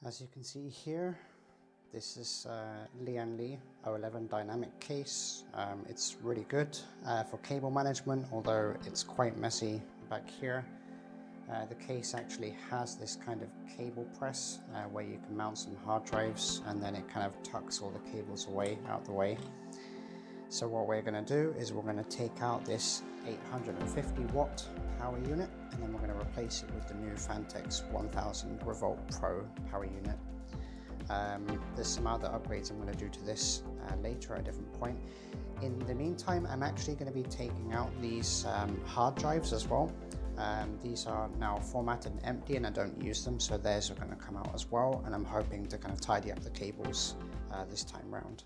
As you can see here, this is Lee 011 dynamic case. It's really good for cable management, although it's quite messy back here. The case actually has this kind of cable press where you can mount some hard drives, and then it kind of tucks all the cables away out the way. So what we're going to do is we're going to take out this 850 watt power unit, and then we're going to replace it with the new Phanteks Revolt Pro power unit. There's some other upgrades I'm going to do to this later at a different point. In the meantime, I'm actually going to be taking out these hard drives as well. These are now formatted and empty, and I don't use them, so theirs are going to come out as well, and I'm hoping to kind of tidy up the cables this time round.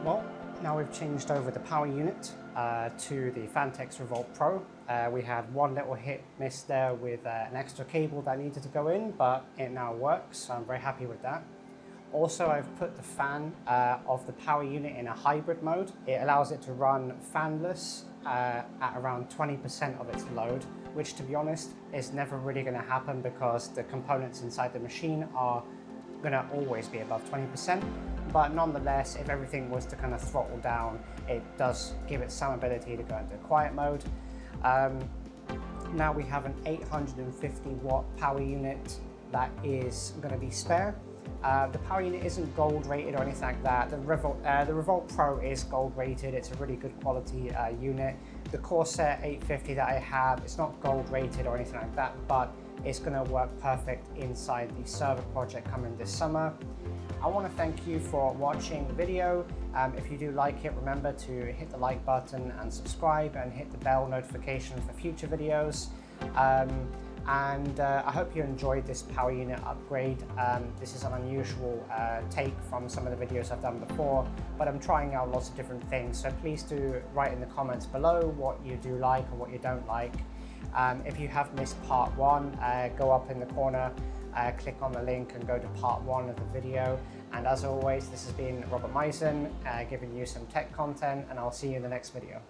Well, now we've changed over the power unit to the Phanteks Revolt Pro. We had one little hit miss there with an extra cable that needed to go in, but it now works, so I'm very happy with that. Also, I've put the fan of the power unit in a hybrid mode. It allows it to run fanless at around 20% of its load, which, to be honest, is never really going to happen because the components inside the machine are going to always be above 20%. But nonetheless, if everything was to kind of throttle down, it does give it some ability to go into quiet mode. Now we have an 850 watt power unit that is going to be spare. The power unit isn't gold rated or anything like that. The Revolt Pro is gold rated. It's a really good quality unit. The Corsair 850 that I have, it's not gold rated or anything like that, but it's going to work perfect inside the server project coming this summer. I want to thank you for watching the video. If you do like it, remember to hit the like button and subscribe, and hit the bell notification for future videos. I hope you enjoyed this power unit upgrade. This is an unusual take from some of the videos I've done before, but I'm trying out lots of different things, so please do write in the comments below what you do like or what you don't like. If you have missed part one, go up in the corner, click on the link and go to part one of the video. And as always, this has been Robert Mizen, giving you some tech content, and I'll see you in the next video.